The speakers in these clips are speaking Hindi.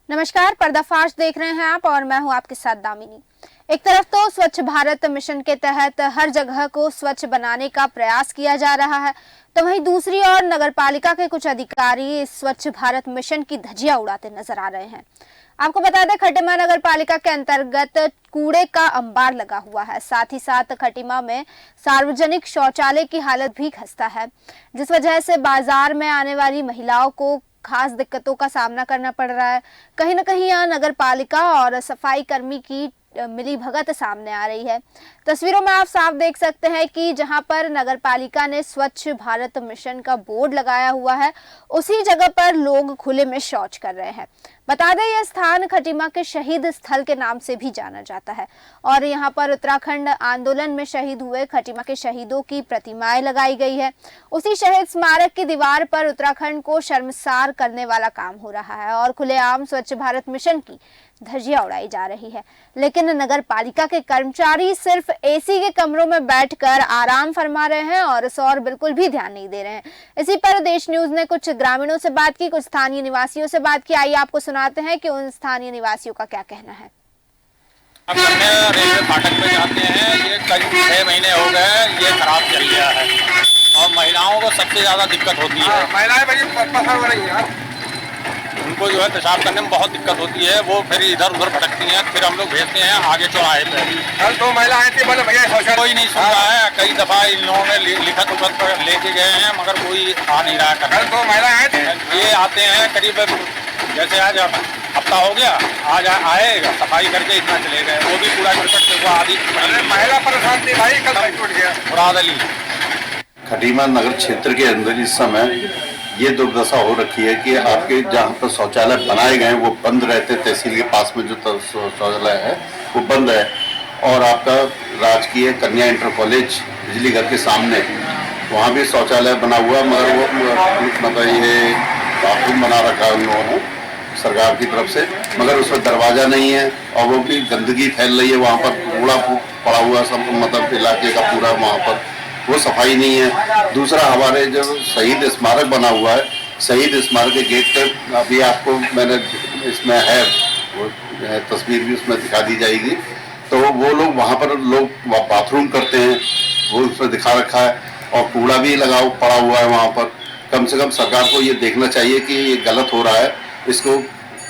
नमस्कार, पर्दाफाश देख रहे हैं आप और मैं हूं आपके साथ दामिनी। एक तरफ तो स्वच्छ भारत मिशन के तहत हर जगह को स्वच्छ बनाने का प्रयास किया जा रहा है, तो वहीं दूसरी ओर नगरपालिका के कुछ अधिकारी इस स्वच्छ भारत मिशन की धज्जियां उड़ाते नजर आ रहे हैं। आपको बता दें, खटीमा नगर पालिका के अंतर्गत कूड़े का अंबार लगा हुआ है। साथ ही साथ खटीमा में सार्वजनिक शौचालय की हालत भी खस्ता है, जिस वजह से बाजार में आने वाली महिलाओं को खास दिक्कतों का सामना करना पड़ रहा है। कहीं ना कहीं यहाँ नगर पालिका और सफाई कर्मी की मिली भगत सामने आ रही है। तस्वीरों में आप साफ देख सकते हैं कि जहां पर नगर पालिका ने स्वच्छ भारत मिशन का बोर्ड लगाया हुआ है, उसी जगह पर लोग खुले में शौच कर रहे हैं। बता दें, यह स्थान खटीमा के शहीद स्थल के नाम से भी जाना जाता है और यहाँ पर उत्तराखंड आंदोलन में शहीद हुए खटीमा के शहीदों की प्रतिमाएं लगाई गई है। उसी शहीद स्मारक की दीवार पर उत्तराखंड को शर्मसार करने वाला काम हो रहा है और खुलेआम स्वच्छ भारत मिशन की धज्जियां उड़ाई जा रही है। लेकिन नगर पालिका के कर्मचारी सिर्फ एसी के कमरों में बैठकर आराम फरमा रहे हैं और इस और बिल्कुल भी ध्यान नहीं दे रहे हैं। इसी पर देश न्यूज ने कुछ ग्रामीणों से बात की, कुछ स्थानीय निवासियों से बात की। आइए आपको सुनाते हैं कि उन स्थानीय निवासियों का क्या कहना है। रेलवे फाटक पे जाते हैं, ये करीब 6 महीने हो गए, ये खराब चल गया है और महिलाओं को सबसे ज्यादा दिक्कत होती है। महिलाएं बड़ी परेशान हो रही हैं, उनको जो है पेशाब करने में बहुत दिक्कत होती है, वो फिर इधर उधर भटकती हैं, फिर हम लोग भेजते हैं आगे चौराहे पे। कल 2 महिला आई थी, बोले भैया शौचालय कोई नहीं सुन रहा है। कई दफा इन लोगों ने लिखत उखत पर लेके गए हैं, मगर कोई आ नहीं रहा है। कल 2 महिला आई थी, ये आते हैं करीब जैसे आज हफ्ता हो गया, आज आएगा सफाई करके इतना चले गए, वो भी पूरा करकट से वो आदि महिला परेशान थी भाई, कल टूट गया। मुराद अली खटीमा नगर क्षेत्र के अंदर इस समय ये दुर्दशा हो रखी है कि आपके जहाँ पर शौचालय बनाए गए हैं वो बंद रहते। तहसील के पास में जो शौचालय है वो बंद है और आपका राजकीय कन्या इंटर कॉलेज बिजली घर के सामने वहाँ भी शौचालय बना हुआ, मगर वो मतलब ये बाथरूम बना रखा है उन लोगों ने सरकार की तरफ से, मगर उसमें दरवाजा नहीं है और वो भी गंदगी फैल रही है। वहाँ पर कूड़ा पड़ा हुआ सब, मतलब इलाके का पूरा वहाँ पर वो सफाई नहीं है। दूसरा, हमारे जो शहीद स्मारक बना हुआ है, शहीद स्मारक के गेट पर अभी आपको मैंने इसमें है वो तस्वीर भी उसमें दिखा दी जाएगी, तो वो लोग वहाँ पर लोग बाथरूम करते हैं, वो उसमें दिखा रखा है और कूड़ा भी लगा पड़ा हुआ है वहाँ पर। कम से कम सरकार को ये देखना चाहिए कि ये गलत हो रहा है, इसको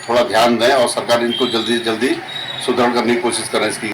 थोड़ा ध्यान दें और सरकार इनको जल्दी से जल्दी सुधार करने की कोशिश करें इसकी।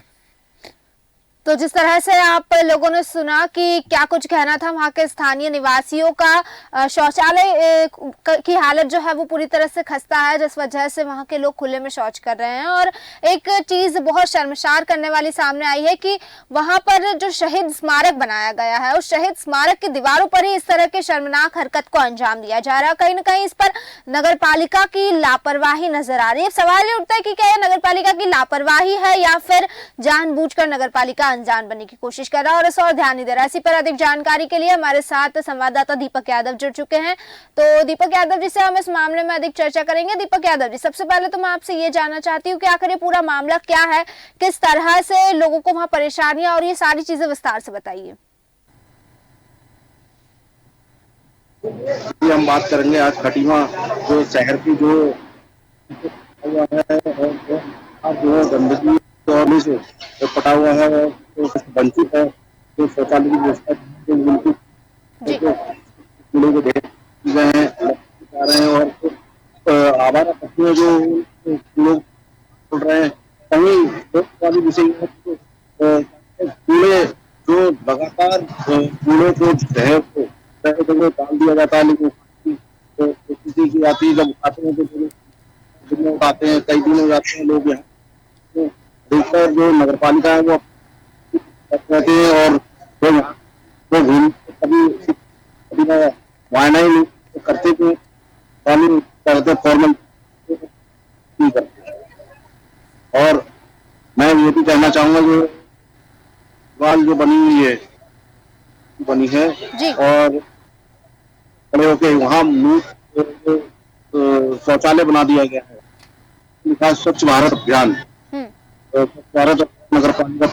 तो जिस तरह से आप लोगों ने सुना कि क्या कुछ कहना था वहाँ के स्थानीय निवासियों का, शौचालय की हालत जो है वो पूरी तरह से खस्ता है, जिस वजह से वहाँ के लोग खुले में शौच कर रहे हैं। और एक चीज बहुत शर्मसार करने वाली सामने आई है कि वहाँ पर जो शहीद स्मारक बनाया गया है, उस शहीद स्मारक की दीवारों पर ही इस तरह के शर्मनाक हरकत को अंजाम दिया जा रहा है। कहीं ना कहीं इस पर नगर पालिका की लापरवाही नजर आ रही है। सवाल ये उठता है कि क्या यह नगर पालिका की लापरवाही है या फिर जानबूझकर नगर पालिका अनजान बनने की कोशिश कर रहा है और इस और ध्यान नहीं दे रहा है। इसी पर अधिक जानकारी के लिए हमारे साथ संवाददाता दीपक यादव जुड़ चुके हैं। तो दीपक यादव जी से हम इस मामले में अधिक चर्चा करेंगे। दीपक यादव जी, सबसे पहले तो मैं आपसे ये जानना चाहती हूँ कि आखिर ये पूरा मामला क्या है, किस तरह से लोगों को वहाँ परेशानियां और ये सारी चीजें विस्तार से बताइए। हम बात करेंगे आज खटीमा जो शहर की जो गंदगी से पटा हुआ है और वंचित है, जो शौचालय की व्यवस्था कूड़े को ढेर गए हैं जा रहे हैं और आवारा पत्नियां जो लोग बोल रहे हैं, कहीं वाली विषय कूड़े जो लगातार कूड़े को शहर को डाल दिया जाता है, लेकिन किसी की आती है, जब उठाते हैं तो लोग आते हैं, कई दिन हो जाते हैं लोग यहाँ देखकर जो नगर पालिका है वो रहते हैं और वो घूम कभी मुआयना ही नहीं करते थे, करते फॉर्मल नहीं करते। और मैं ये भी कहना चाहूंगा जो दीवार जो बनी है और खड़े होके वहाँ शौचालय बना दिया गया है, लिखा स्वच्छ भारत अभियान, स्वच्छ भारत नगर पालिका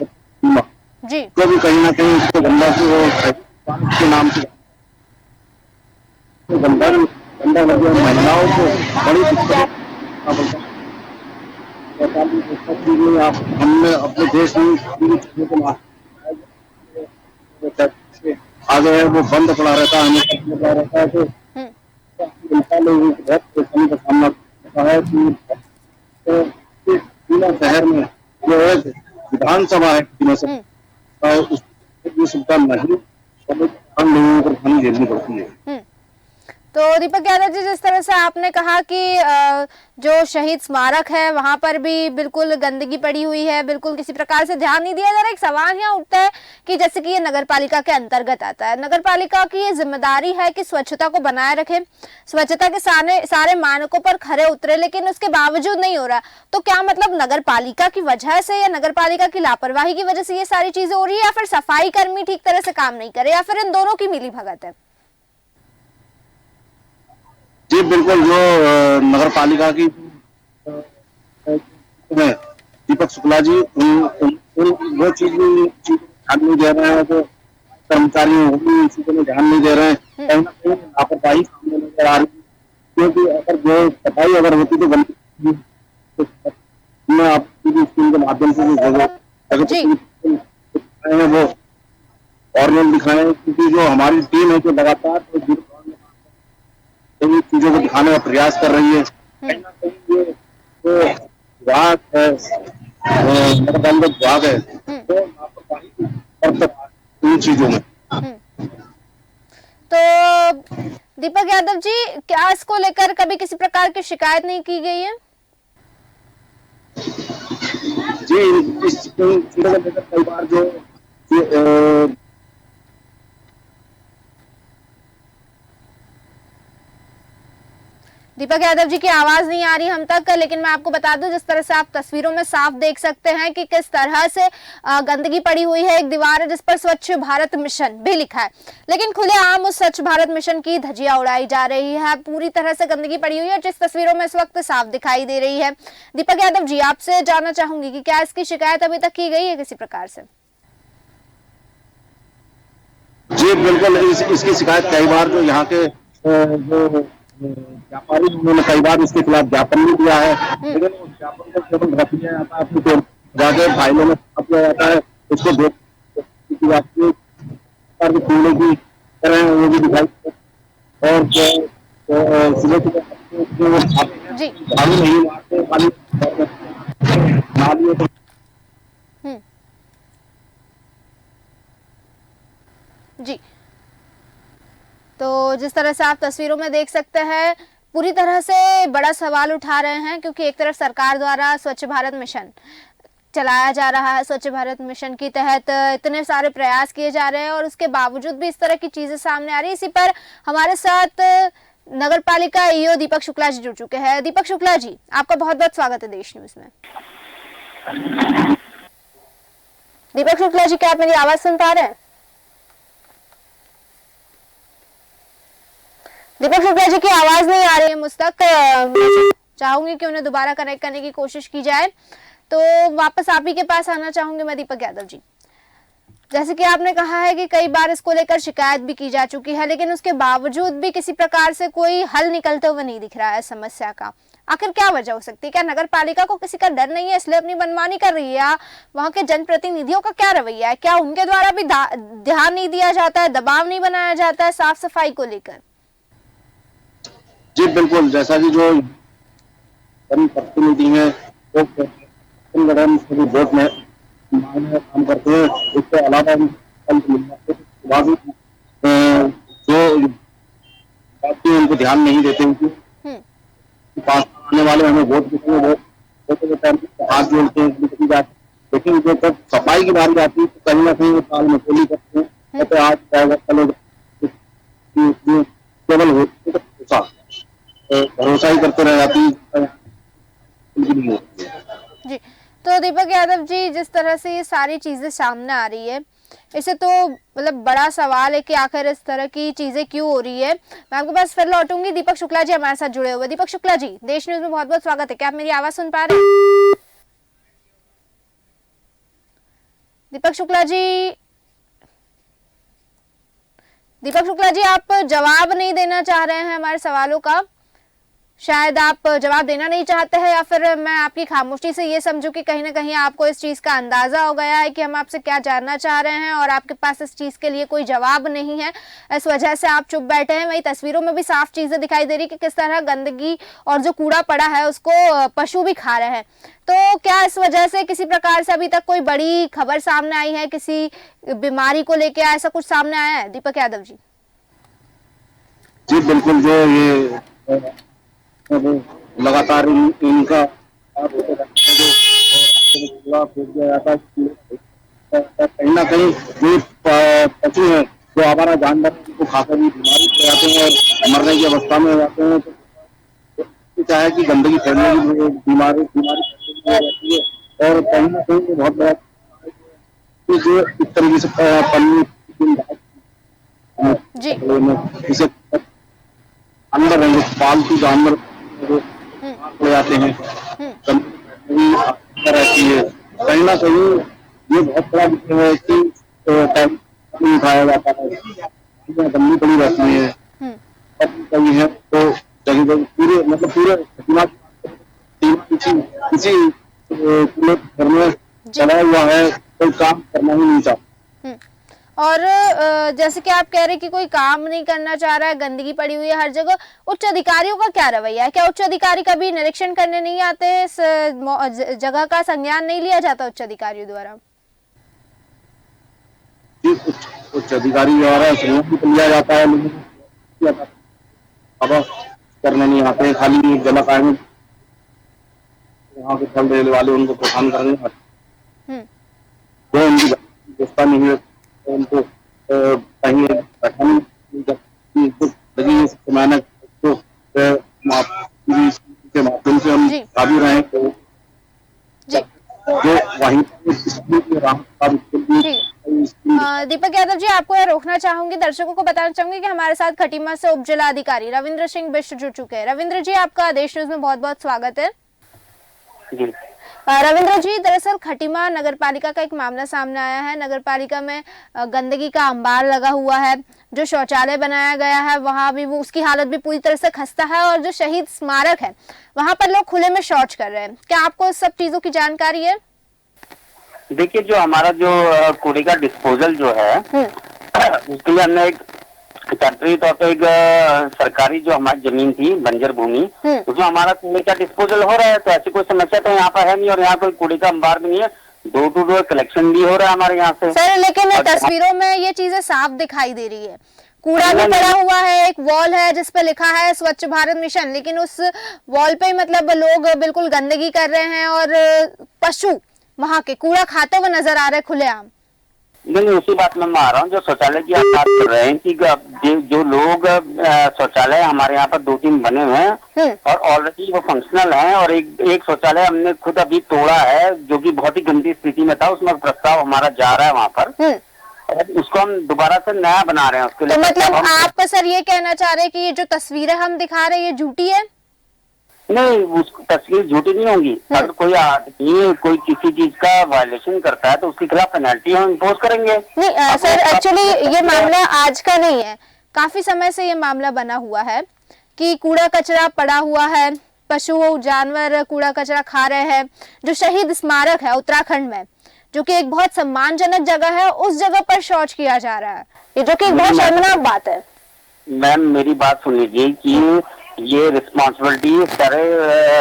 जी, तो भी कहीं ना कहीं इसको गंदा के नाम से गंदा लगे महिलाओं को बड़ी दिक्कत आप हमने अपने देश में पूरी चीजों को आ गए हैं, वो बंद पड़ा रहता है, हमेशा बंद पड़ा रहता है, तो जनता लोगों को बहुत परेशानी का सामना करना है कि तो जिला शहर में जो है विधानसभा है जिला सभा उसकी सुविधा नहीं, हम लोगों को परेशानी झेलनी पड़ती है। तो दीपक यादव जी, जिस तरह से आपने कहा कि जो शहीद स्मारक है वहां पर भी बिल्कुल गंदगी पड़ी हुई है, बिल्कुल किसी प्रकार से ध्यान नहीं दिया जा रहा। एक सवाल यहाँ उठता है कि जैसे कि ये नगर पालिका के अंतर्गत आता है, नगर पालिका की ये जिम्मेदारी है कि स्वच्छता को बनाए रखे, स्वच्छता के सारे मानकों पर खरे उतरे, लेकिन उसके बावजूद नहीं हो रहा। तो क्या मतलब नगर पालिका की वजह से या नगर पालिका की लापरवाही की वजह से ये सारी चीजें हो रही है, या फिर सफाई कर्मी ठीक तरह से काम नहीं करे, या फिर इन दोनों की मिली भगत है? जी बिल्कुल, जो नगर पालिका की दीपक शुक्ला जी वो चीज ध्यान नहीं दे रहे हैं, तो कर्मचारियों भी चीजों में ध्यान नहीं दे रहे हैं, कहीं ना कहीं लापरवाही सामने नजर आ रही है। क्योंकि अगर जो सफाई अगर होती तो गंदगी मैं आपकी स्कूल के माध्यम से वो ऑर्गन दिखाए, क्योंकि जो हमारी टीम है जो लगातार चीजों को दिखाने का प्रयास कर रही है। कहीं ना कहीं ये जो विभाग है, विभाग है, तो इन चीजों में। तो दीपक यादव जी, क्या इसको लेकर कभी किसी प्रकार की शिकायत नहीं की गई है? जी, इस चीजों को लेकर कई बार जो दीपक यादव जी की आवाज नहीं आ रही हम तक, लेकिन मैं आपको बता दूं, जिस तरह से आप तस्वीरों में साफ देख सकते हैं कि किस तरह से गंदगी पड़ी हुई है। एक दीवार है जिस पर स्वच्छ भारत मिशन भी लिखा है, लेकिन खुलेआम उस स्वच्छ भारत मिशन की धज्जियां उड़ाई जा रही है। पूरी तरह से गंदगी पड़ी हुई है, जिस तस्वीरों में इस वक्त साफ दिखाई दे रही है। दीपक यादव जी, आपसे जानना चाहूंगी कि क्या इसकी शिकायत अभी तक की गई है किसी प्रकार से? जी बिल्कुल, इसकी शिकायत कई बार जो यहाँ के जो व्यापारी उन्होंने कई बार इसके खिलाफ ज्ञापन भी दिया है, लेकिन उस ज्ञापन को केवल रख दिया जाता है, अपनी जाके फाइलों में छाप दिया जाता है। उसको देख खुलने की तरह वो भी दिखाई, और सुबह नहीं मारते पानी जी। तो जिस तरह से आप तस्वीरों में देख सकते हैं, पूरी तरह से बड़ा सवाल उठा रहे हैं, क्योंकि एक तरफ सरकार द्वारा स्वच्छ भारत मिशन चलाया जा रहा है, स्वच्छ भारत मिशन के तहत इतने सारे प्रयास किए जा रहे हैं, और उसके बावजूद भी इस तरह की चीजें सामने आ रही है। इसी पर हमारे साथ नगर पालिका ईओ दीपक शुक्ला जी जुड़ चुके हैं। दीपक शुक्ला जी, आपका बहुत बहुत स्वागत है देश न्यूज में। दीपक शुक्ला जी, क्या आप मेरी आवाज सुन पा रहे हैं? दीपक शुक्ला जी की आवाज नहीं आ रही है मुझ तक, चाहूंगी कि उन्हें दोबारा कनेक्ट करने की कोशिश की जाए। तो वापस आप ही के पास आना चाहूंगी मैं, दीपक यादव जी। जैसे कि आपने कहा है कि कई बार इसको लेकर शिकायत भी की जा चुकी है, लेकिन उसके बावजूद भी किसी प्रकार से कोई हल निकलते हुए नहीं दिख रहा है समस्या का। आखिर क्या वजह हो सकती है? क्या नगर पालिका को किसी का डर नहीं है इसलिए अपनी मनमानी कर रही है, या वहां के जनप्रतिनिधियों का क्या रवैया है? क्या उनके द्वारा भी ध्यान नहीं दिया जाता है, दबाव नहीं बनाया जाता है साफ सफाई को लेकर? जी बिल्कुल, जैसा कि जो प्रतिनिधि है वो वोट में काम करते हैं, उसके अलावा जो उनको ध्यान नहीं देते, उनकी पास आने वाले हमें वोट देते हैं, हाथ जोड़ते हैं, लेकिन जो तब सफाई की बारी आती है तो कहीं ना कहीं वो ताल मटोली करते हैं। तो आज केवल भरोसा ही करते रह जाती है। जी, तो दीपक यादव जी, जिस तरह से ये सारी चीजें सामने आ रही है, इसे तो मतलब बड़ा सवाल है कि आखिर इस तरह की चीजें क्यों हो रही है। मैं आपके पास फिर लौटूंगी। दीपक शुक्ला जी हमारे साथ जुड़े हुए। दीपक शुक्ला जी, देश न्यूज में बहुत बहुत स्वागत है। क्या आप मेरी आवाज सुन पा रहे हैं? दीपक शुक्ला जी, दीपक शुक्ला जी, आप जवाब नहीं देना चाह रहे हैं हमारे सवालों का, शायद आप जवाब देना नहीं चाहते हैं, या फिर मैं आपकी खामोशी से ये समझूं कि कहीं ना कहीं आपको इस चीज़ का अंदाज़ा हो गया है कि हम आपसे क्या जानना चाह रहे हैं और आपके पास इस चीज़ के लिए कोई जवाब नहीं है, इस वजह से आप चुप बैठे हैं। वही तस्वीरों में भी साफ चीज़ें दिखाई दे रही कि किस तरह गंदगी और जो कूड़ा पड़ा है उसको पशु भी खा रहे हैं। तो क्या इस वजह से किसी प्रकार से अभी तक कोई बड़ी खबर सामने आई है, किसी बीमारी को लेकर ऐसा कुछ सामने आया है? दीपक यादव जी। जी बिल्कुल, जो ये लगातार इनका जो फेंक दिया जाता है, कहीं ना कहीं जो पशु है, जो आवारा जानवर को खाकर भी बीमारी हो जाते हैं और मरने की अवस्था में हो जाते हैं। तो क्या है कि गंदगी फैलने की बीमारी रहती है और कहीं ना कहीं बहुत बड़ा जो इस तरीके से पन्नी जिसे अंदर रहेंगे पालतू जानवर हो जाते हैं, रहती है। कहीं ना कहीं ये बहुत बड़ा विषय है कि उठाया जाता है, गंदी पड़ी रहती है कहीं है तो जगह पूरे मतलब पूरे किसी घर में चला हुआ है, कोई काम करना ही नहीं चाहता। और जैसे कि आप कह रहे हैं कि कोई काम नहीं करना चाह रहा है, गंदगी पड़ी हुई है हर जगह, उच्च अधिकारियों का क्या रवैया है? क्या उच्च अधिकारी कभी निरीक्षण करने नहीं आते? इस जगह का संज्ञान नहीं लिया जाता उच्च अधिकारियों द्वारा? उच्च अधिकारी द्वारा संज्ञान लिया जाता है, लेकिन अब करने नहीं आते, खाली जला पाएंगे वहाँ के फल देने वाले उनको परेशान करेंगे। वो उनकी व्यवस्था नहीं है, उनको कहीं के माध्यम से हम काबू रहे तो जो वहीं दीपक यादव जी, आपको यह रोकना चाहूंगी, दर्शकों को बताना चाहूंगी कि हमारे साथ खटीमा से उप जिला अधिकारी रविंद्र सिंह बिष्ट जुड़ चुके हैं। रविंद्र जी, आपका देश न्यूज में बहुत बहुत स्वागत है। जी रविंद्र जी, दरअसल खटीमा नगर पालिका का एक मामला सामने आया है। नगर पालिका में गंदगी का अंबार लगा हुआ है, जो शौचालय बनाया गया है वहां भी वो उसकी हालत भी पूरी तरह से खस्ता है, और जो शहीद स्मारक है वहां पर लोग खुले में शौच कर रहे हैं। क्या आपको सब चीजों की जानकारी है? देखिए, जो हमारा जो कूड़े का डिस्पोजल जो है उसके लिए हमने एक टेम्परेरी तौर पर एक सरकारी जो हमारी जमीन थी बंजर भूमि, उसमें हमारा कूड़े का डिस्पोजल हो रहा है, तो ऐसी कोई समस्या तो यहाँ पर है नहीं और यहाँ कोई कूड़े का अंबार भी नहीं है। डोर टू डोर कलेक्शन भी हो रहा है हमारे यहाँ से। सर, लेकिन तस्वीरों में ये चीजें साफ दिखाई दे रही है, कूड़ा भी पड़ा हुआ है, एक वॉल है जिसपे लिखा है स्वच्छ भारत मिशन, लेकिन उस वॉल पे मतलब लोग बिल्कुल गंदगी कर रहे हैं और पशु वहां के कूड़ा खाते हुए नजर आ रहे हैं खुलेआम। नहीं, उसी बात में मैं आ रहा हूँ जो शौचालय की आप बात कर रहे हैं कि जो लोग शौचालय हमारे यहाँ पर 2-3 बने हुए हैं और ऑलरेडी वो फंक्शनल हैं, और एक शौचालय हमने खुद अभी तोड़ा है जो कि बहुत ही गंदी स्थिति में था, उसमें प्रस्ताव हमारा जा रहा है वहाँ पर, उसको हम दोबारा से नया बना रहे हैं उसके लिए। तो मतलब आप सर ये कहना चाह रहे हैं कि ये जो तस्वीरें हम दिखा रहे हैं ये झूठी है? नहीं, उस तस्वीर झूठी नहीं होगी। अगर कोई आदमी कोई किसी चीज का वायलेशन करता है तो उसके खिलाफ पेनल्टी हम इम्पोज करेंगे। नहीं सर, एक्चुअली ये मामला आज का नहीं है, काफी समय से ये मामला बना हुआ है कि कूड़ा कचरा पड़ा हुआ है, पशु जानवर कूड़ा कचरा खा रहे हैं। जो शहीद स्मारक है उत्तराखंड में, जो कि एक बहुत सम्मानजनक जगह है, उस जगह पर शौच किया जा रहा है, ये जो कि एक बहुत शर्मनाक बात है। मैम, मेरी बात सुन लीजिए कि ये रिस्पॉन्सिबिलिटी सारे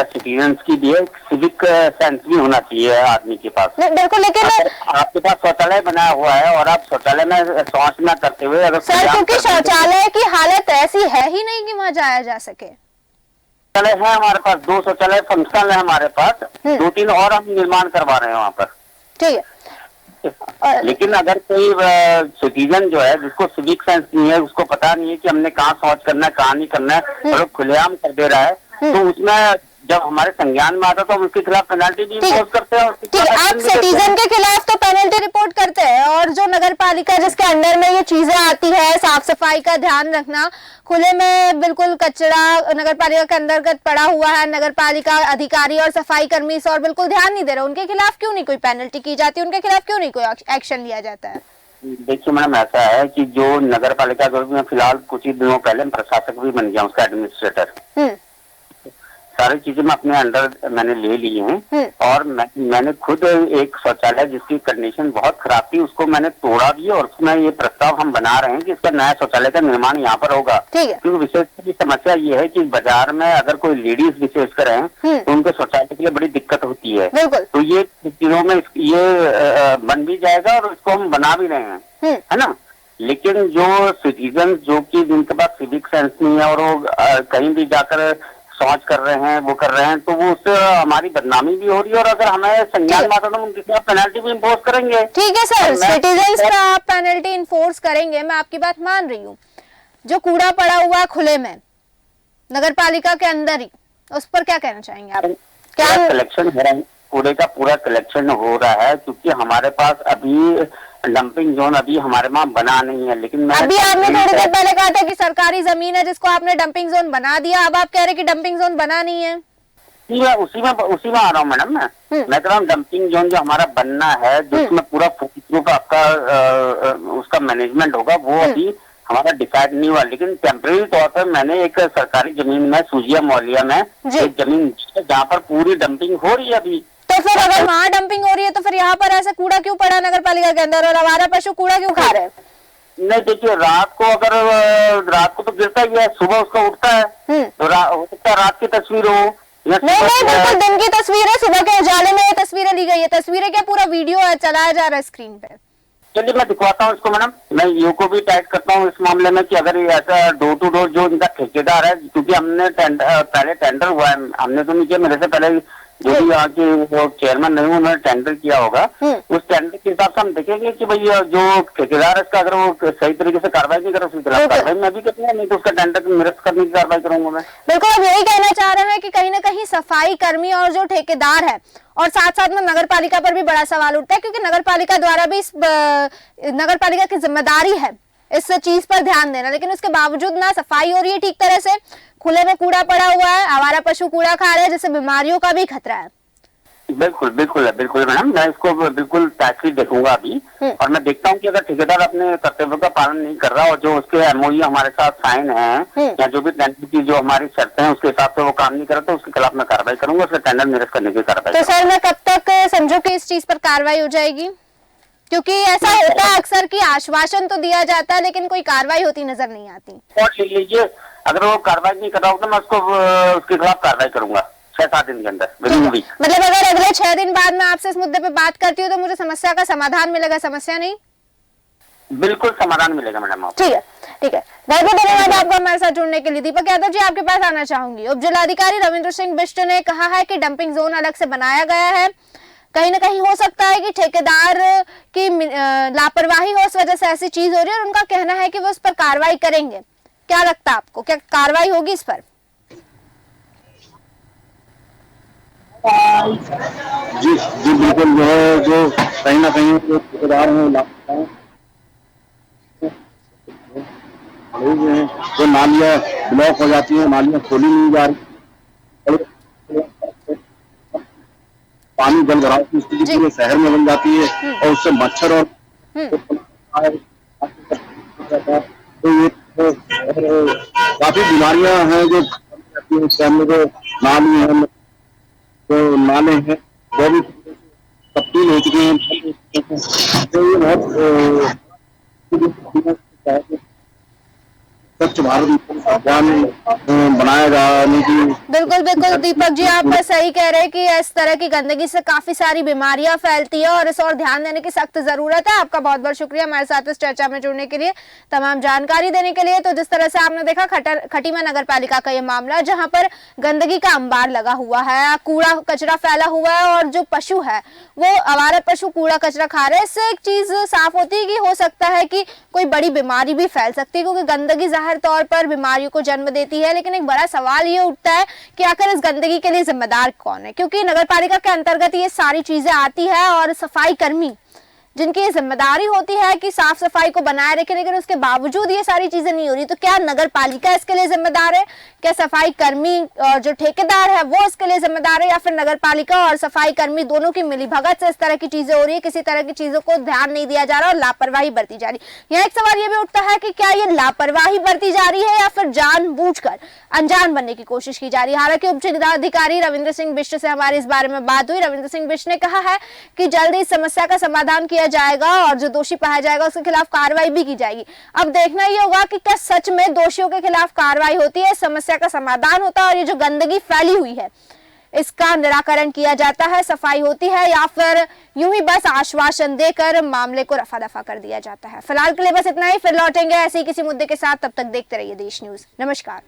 सिटीजन्स की भी है, सिविक सेंस भी होना चाहिए आदमी के पास। बिल्कुल, लेकिन आपके पास शौचालय बनाया हुआ है और आप शौचालय में शौच न करते हुए अगर सर, क्योंकि शौचालय की हालत ऐसी है ही नहीं कि वहाँ जाया जा सके। शौचालय है हमारे पास, 2 शौचालय फंक्शनल है हमारे पास, 2-3 और हम निर्माण करवा रहे हैं वहाँ पर। ठीक है, लेकिन अगर कोई सिटीजन जो है जिसको सिविक सेंस नहीं है, उसको पता नहीं है कि हमने कहाँ शौच करना है कहाँ नहीं करना है, और खुलेआम कर दे रहा है, तो उसमें जब हमारे संज्ञान में आता तो हम उसके खिलाफ पेनल्टी भी इम्पोज करते हैं। ठीक है, आप सिटीजन के खिलाफ तो पेनल्टी रिपोर्ट करते हैं, और जो नगर पालिका जिसके अंडर में ये चीजें आती है, साफ सफाई का ध्यान रखना, खुले में बिल्कुल कचरा नगर पालिका के अंतर्गत पड़ा हुआ है, नगर पालिका अधिकारी और सफाई कर्मी इस और बिल्कुल ध्यान नहीं दे रहे, उनके खिलाफ क्यों नहीं कोई पेनल्टी की जाती, उनके खिलाफ क्यों नहीं कोई एक्शन लिया जाता है? देखिए मैडम, ऐसा है कि जो नगर पालिका में फिलहाल कुछ ही दिनों पहले प्रशासक भी बन गया, उसका एडमिनिस्ट्रेटर, सारी चीजें मैं अपने अंडर मैंने ले ली हैं और मैंने खुद एक शौचालय जिसकी कंडीशन बहुत खराब थी उसको मैंने तोड़ा भी और उसमें ये प्रस्ताव हम बना रहे हैं कि इसका नया शौचालय का निर्माण यहाँ पर होगा। क्योंकि विशेषकर समस्या ये है कि बाजार में अगर कोई लेडीज विशेषकर हैं तो उनके शौचालय के लिए बड़ी दिक्कत होती है। तो ये चीजों में ये बन भी जाएगा और इसको हम बना भी रहे हैं, है ना। लेकिन जो सिटीजन जो कि जिनके पास सिविक सेंस नहीं है और वो कहीं भी जाकर शौच कर रहे हैं वो कर रहे हैं तो वो उससे हमारी बदनामी भी हो रही है और अगर हमें संज्ञान में आता तो हम उनके खिलाफ पेनल्टी भी इम्पोज करेंगे। ठीक है सर, सिटीजन्स पे आप पेनल्टी इन्फोर्स करेंगे, मैं आपकी बात मान रही हूँ। जो कूड़ा पड़ा हुआ खुले में नगर पालिका के अंदर ही, उस पर क्या कहना चाहेंगे आप? क्या कलेक्शन हो रहा है, कूड़े का पूरा कलेक्शन हो रहा है क्योंकि हमारे पास अभी डंपिंग जोन अभी हमारे वहाँ बना नहीं है। लेकिन अभी आपने थोड़ी देर पहले कहा था कि सरकारी जमीन है जिसको आपने डंपिंग जोन बना दिया, अब आप कह रहे हैं कि डंपिंग जोन बना नहीं है। उसी में आ रहा हूँ मैडम। मैं कह रहा हूँ डंपिंग जोन जो हमारा बनना है जिसमें पूरा प्रूफ आपका उसका मैनेजमेंट होगा वो अभी हमारा डिसाइड नहीं हुआ। लेकिन टेम्परेरी तौर पर मैंने एक सरकारी जमीन में सूजिया मोहल्ला में एक जमीन जहाँ पर पूरी डंपिंग हो रही है अभी। तो फिर अगर वहाँ डंपिंग हो रही है तो फिर यहाँ पर ऐसा कूड़ा क्यों पड़ा नगर पालिका के अंदर और आवारा पशु कूड़ा क्यों खा रहे हैं? नहीं देखिए, रात को तो गिरता ही है, सुबह उसका उठता है तो हो सकता है रात की तस्वीर हो। नहीं बिल्कुल दिन की तस्वीर है, सुबह के उजाले में ये तस्वीरें ली गई है। तस्वीरें क्या, पूरा वीडियो है चलाया जा रहा है स्क्रीन पे। चलिए मैं दिखवाता हूँ इसको मैडम। मैं यू को भी टाइट करता हूँ इस मामले में कि अगर ऐसा डोर टू डोर जो इनका ठेकेदार है, क्योंकि हमने पहले टेंडर हुआ है, हमने तो नहीं किया, मेरे से पहले जो भी यहाँ के वो चेयरमैन नहीं उन्होंने टेंडर किया होगा, उस टेंडर के हिसाब से हम देखेंगे कि भाई जो ठेकेदार है इसका अगर वो सही तरीके से कार्रवाई नहीं करे उसके खिलाफ कार्रवाई मैं भी करूंगा, नहीं तो उसका टेंडर निरस्त करने की कार्रवाई करूंगा मैं। बिल्कुल, अब यही कहना चाह रहे हैं कि कहीं ना कहीं सफाई कर्मी और जो ठेकेदार है और साथ साथ में नगर पालिका पर भी बड़ा सवाल उठता है, क्योंकि नगर पालिका द्वारा भी नगर पालिका की जिम्मेदारी है इस चीज पर ध्यान देना, लेकिन उसके बावजूद ना सफाई हो रही है ठीक तरह से, खुले में कूड़ा पड़ा हुआ है, आवारा पशु कूड़ा खा रहे हैं जिससे बीमारियों का भी खतरा है। बिल्कुल मैडम, मैं इसको बिल्कुल ताकि देखूंगा अभी और मैं देखता हूँ कि अगर ठेकेदार अपने कर्तव्य का पालन नहीं कर रहा और जो उसके एमओयू हमारे साथ साइन है या जो भी टेंडर की जो हमारी शर्तें हैं उसके हिसाब से वो काम नहीं करता तो उसके खिलाफ मैं कार्रवाई करूंगा, उसका टेंडर निरस्त करने की कार्रवाई। तो सर मैं कब तक समझो कि इस चीज पर कार्रवाई हो जाएगी? क्योंकि ऐसा होता है अक्सर कि आश्वासन तो दिया जाता है लेकिन कोई कार्रवाई होती नजर नहीं आती। और ले लीजिए, अगर वो कार्रवाई नहीं कर रहा होगा तो मैं उसके खिलाफ कार्रवाई करूंगा 6-7 दिन के अंदर। मतलब अगर अगले 6 दिन बाद मैं आपसे इस मुद्दे पे बात करती हूँ तो मुझे समस्या का समाधान मिलेगा? समस्या नहीं, बिल्कुल समाधान मिलेगा मैडम। ठीक है बहुत बहुत धन्यवाद आपको हमारे साथ जुड़ने के लिए। दीपक यादव जी आपके पास आना चाहूंगी। उप जिलाधिकारी रविंद्र सिंह बिष्ट ने कहा है कि डंपिंग जोन अलग से बनाया गया है, कहीं ना कहीं हो सकता है कि ठेकेदार की लापरवाही हो, उस वजह से ऐसी चीज हो रही है और उनका कहना है कि वो उस पर कार्रवाई करेंगे। क्या लगता है आपको, क्या कार्रवाई होगी इस पर? जी बिल्कुल, जो कहीं ना कहीं जो ठेकेदार हैं जो नालियाँ ब्लॉक हो जाती हैं, नालियाँ खोली नहीं जा रही, पानी जल भराव की स्थिति पूरे शहर में बन जाती है और उससे मच्छर और तो ये काफी बीमारियां हैं जो नाली है, जो नाले हैं वो भी तब्दील हो चुके हैं। तो ये बहुत स्वच्छ भारत अभियान बनाया जाने की। बिल्कुल दीपक जी आप सही कह रहे हैं कि इस तरह की गंदगी से काफी सारी बीमारियां फैलती है और इस और ध्यान देने की सख्त जरूरत है। आपका बहुत बहुत शुक्रिया हमारे साथ इस चर्चा में जुड़ने के लिए, तमाम जानकारी देने के लिए। तो जिस तरह से आपने देखा खटीमा नगर पालिका का ये मामला जहां पर गंदगी का अंबार लगा हुआ है, कूड़ा कचरा फैला हुआ है और जो पशु है वो आवारा पशु कूड़ा कचरा खा रहे हैं, इससे एक चीज साफ होती है कि हो सकता है कि कोई बड़ी बीमारी भी फैल सकती है, क्योंकि गंदगी जाहिर तौर पर बीमारियों को जन्म देती है। लेकिन एक बड़ा सवाल ये उठता है कि आखिर इस गंदगी के लिए जिम्मेदार कौन है, क्योंकि नगर पालिका के अंतर्गत ये सारी चीजें आती है और सफाई कर्मी जिनकी ये जिम्मेदारी होती है कि साफ सफाई को बनाए रखें, लेकिन उसके बावजूद ये सारी चीजें नहीं हो रही, तो क्या नगर पालिका इसके लिए जिम्मेदार है? क्या सफाई कर्मी जो ठेकेदार है वो इसके लिए जिम्मेदार है, या फिर नगर पालिका और सफाई कर्मी दोनों की मिलीभगत से इस तरह की चीजें हो रही है, किसी तरह की चीजों को ध्यान नहीं दिया जा रहा और लापरवाही बरती जा रही? यहाँ एक सवाल ये भी उठता है कि क्या ये लापरवाही बरती जा रही है या फिर जानबूझकर अनजान बनने की कोशिश की जा रही है? हालांकि उप जिलाधिकारी रविंद्र सिंह बिष्ट से हमारे इस बारे में बात हुई। रविंद्र सिंह बिष्ट ने कहा है कि जल्द ही इस समस्या का समाधान किया जाएगा और जो दोषी पाया जाएगा उसके खिलाफ कार्रवाई भी की जाएगी। अब देखना ये होगा कि क्या सच में दोषियों के खिलाफ कार्रवाई होती है, समस्या का समाधान होता है और ये जो गंदगी फैली हुई है इसका निराकरण किया जाता है, सफाई होती है, या फिर यूं ही बस आश्वासन देकर मामले को रफा दफा कर दिया जाता है। फिलहाल के लिए बस इतना ही, फिर लौटेंगे ऐसे ही किसी मुद्दे के साथ। तब तक देखते रहिए देश न्यूज। नमस्कार।